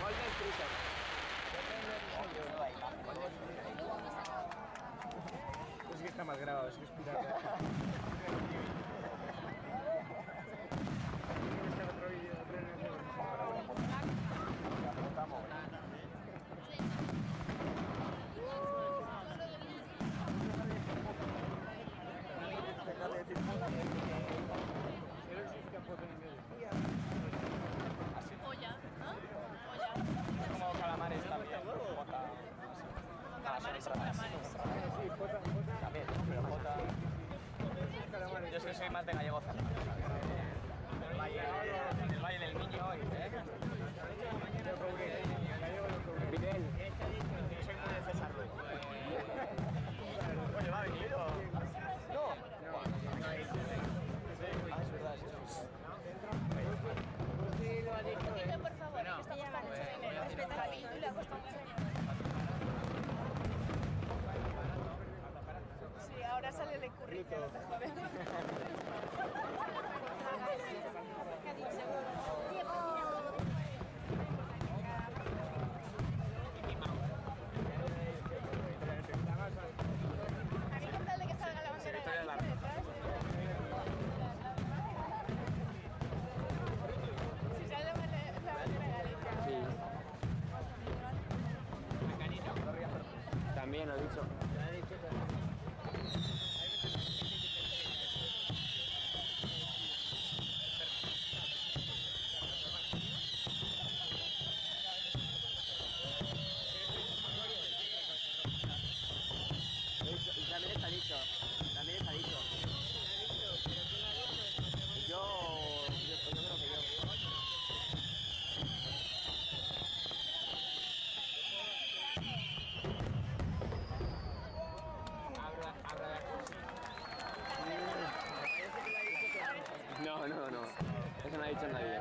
Golden Freezer. Es que está más grabado, es que es pirata. Otro vídeo, otro Olla, ¿no? Olla. Como calamares también. Bota. Calamares son calamares. Sí, pota. También, pero bota. Yo es que soy más de gallego zarra. El Valle del Miño y... Miguel. Yo soy muy de César Luego. Oye, ¿va a venir o...? No. Ah, es verdad, sí. Un poquito, por favor, que estamos con mucho dinero. Respeta la pintura, cuesta mucho dinero. Sí, ahora sale el currículum, no te jodes. A mí contarle que salga la bandera de Galicia detrás. Si sale la bandera de Galicia. Sí. También lo he dicho. También está dicho. También está dicho. Yo creo que yo. No. Eso no ha dicho nadie.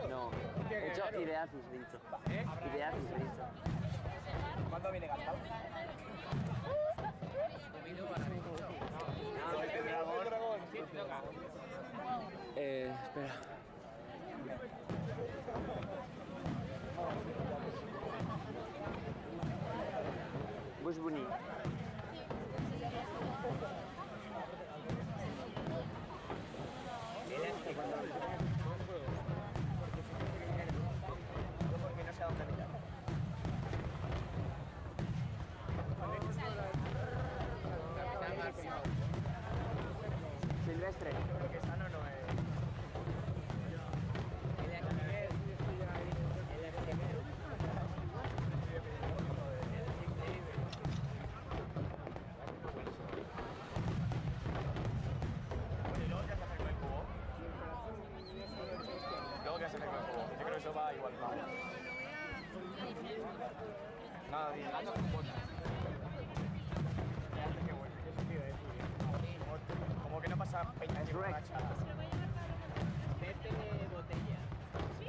No. He dicho Ideacis, he dicho. Ideacis, he dicho. ¿Cuándo viene Gastado? Espera. Bush Bunny. Porque no sé a dónde mirar. Silvestre. Creo que sano no es. Luego que hace el cubo. Yo creo que eso va igual. Nada, gato con botas. Qué bueno. Como que no pasa peña de borracha. Métele botella. ¿Sí?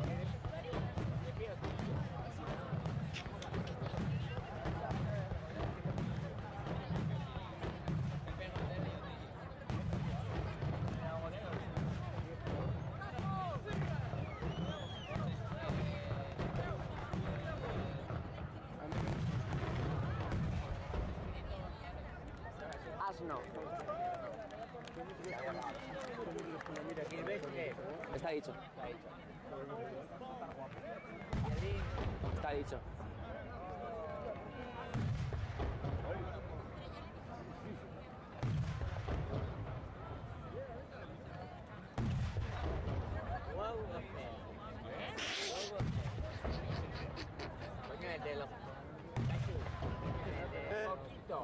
¿De qué otro? Asno. Está dicho. Está dicho. Coño, es de los... Poquito.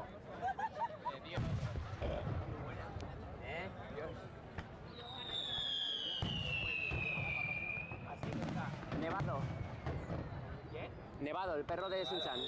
Dios. Así que está. Nevado. ¿Quién? Nevado, el perro de Sinchan.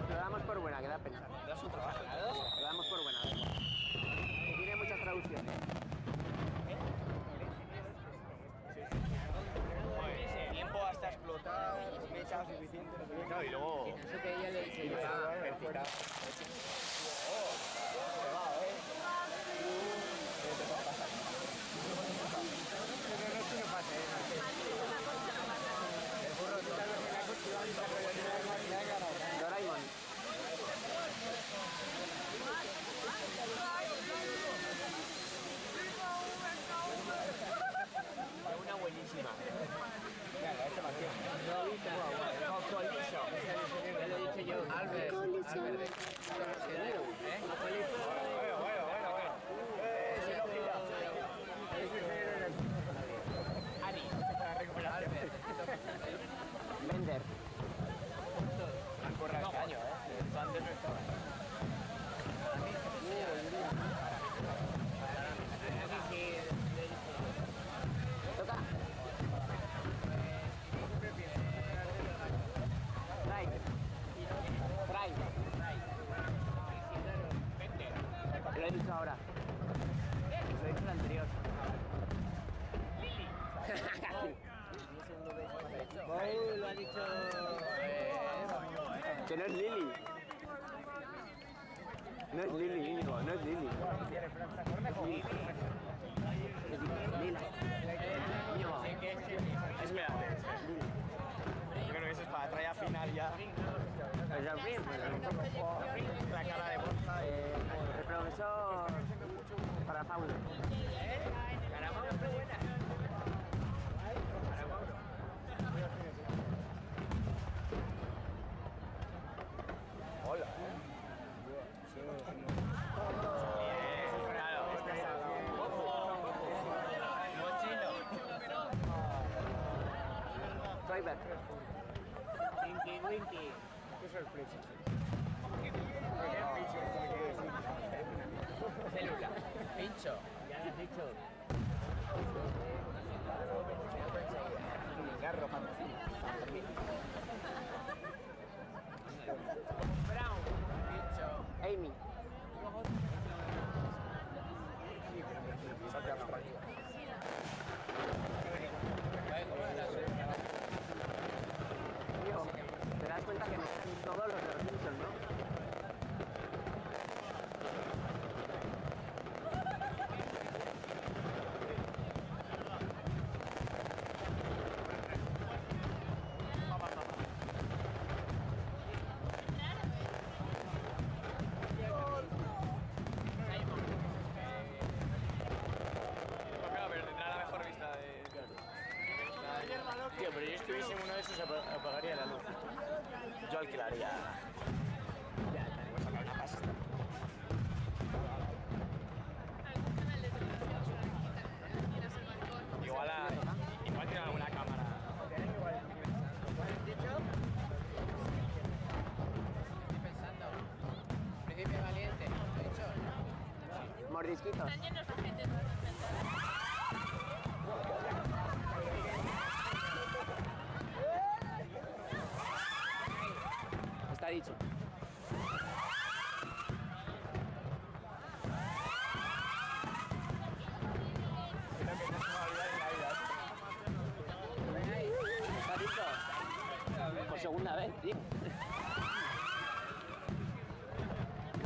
Lo damos por buena, que da pena. ¿Das un trabajo? Lo damos por buena. Que tiene muchas traducciones. echado suficiente. Claro, y luego... Eso que ella le dice, Y luego vertical. Doraemon. una buenísima. Cocolizo. Ya lo he dicho yo. Albert. Albert. Ani. Albert. Bender. Corre este año, Antes no estaba. Toca. Trae. Trae. Lo he dicho ahora. Lo he dicho en el anterior. Lo ha dicho. Que no es Lili. No es Lili, Íñigo, no es Lili. Lila. Íñigo. Espérate. Yo creo que eso es para traer a final ya. Pues al fin, La cara de Borja. el profesor para Paulo. Hola. Claro. Mochilo. Driver. Winky, Winky. Qué sorpresa. Célula. Pincho. Ya lo has dicho. Garro, patrocina. Brown. Pincho. Amy. Tío, te das cuenta que no son todos los de los Simpsons, ¿no? Tío, pero yo estuviese en uno de esos apagaría la luz. Yo alquilaría. Ya, tenemos que sacar una pasta. Igual tiene alguna cámara. Estoy pensando. Príncipe valiente. ¿Lo he dicho? Mordisquitos. Están llenos de gente, ¿no? Está dicho. Está dicho. Por segunda vez, tío.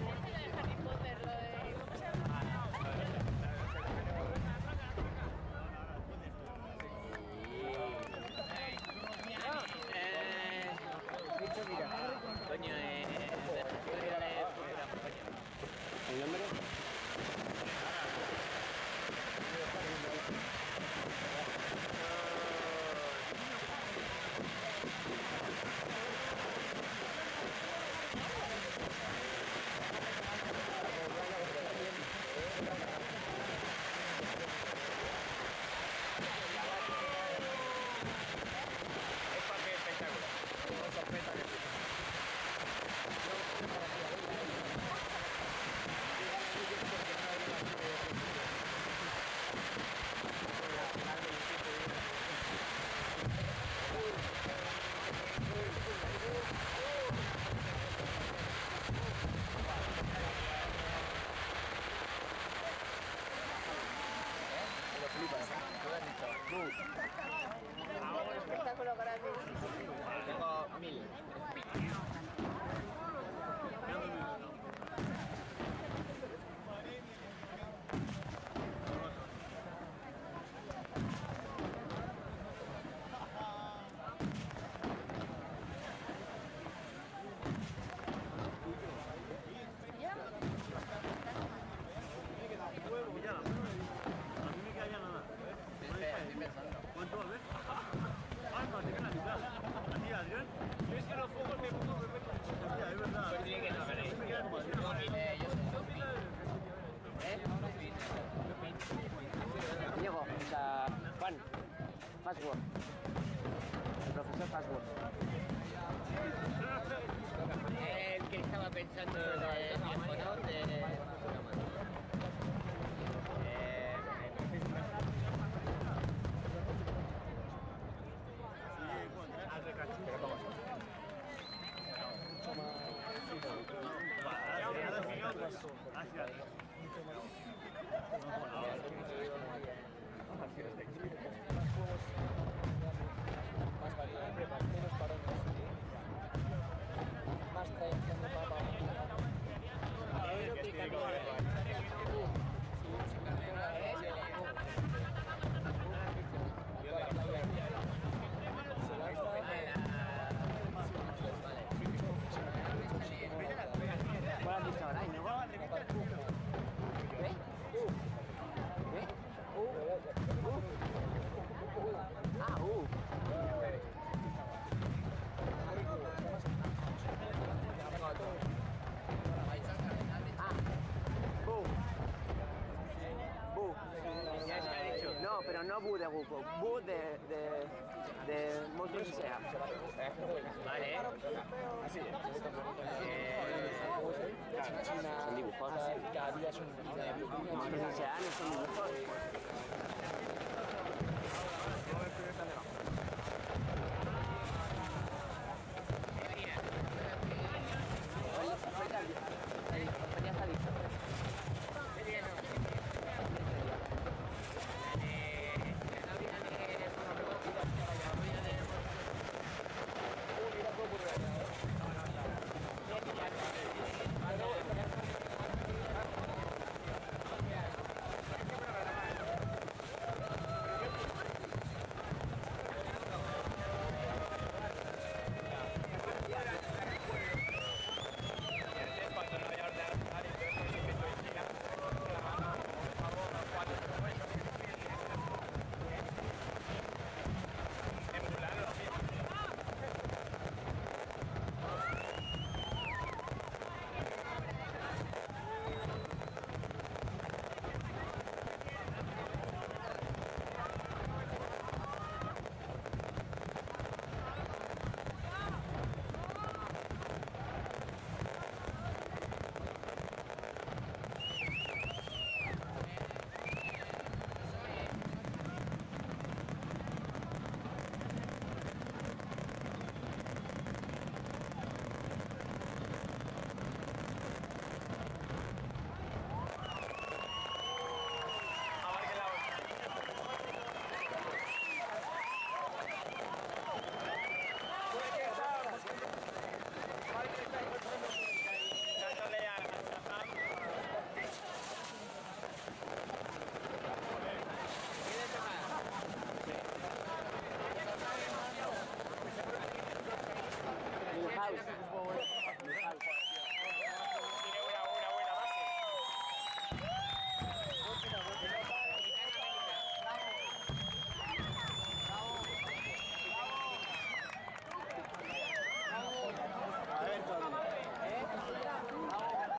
Lo de Harry Potter, lo de... ¿Cómo se llama? Coño, ¿El nombre? Es parte del espectáculo. No sorpresa que Un espectáculo grande. tengo familia. Estoy pensando. ¿Cuánto? A ver. Ah, no, te queda la mitad. ¿A ti, Adrián? Yo es que los focos me pongo perfecto. Hostia, es verdad. Pues tiene que no veréis. Me queda como así. Yo soy Lupi. Diego, o sea, Juan, Password. El profesor Password. El que estaba pensando de tiempo, ¿no? Más variedad, menos parones, más tradición de papa. ¿Cuál has dicho ahora, Íñigo? ¿Qué? ¿Qué? Ah, Bu. Bu. No, pero no Bu de Guco. Bu de monstruos y sea. Vale. Son dibujos. Cada día es un día. Monstruos y sea no son dibujos. Ya está listo. House.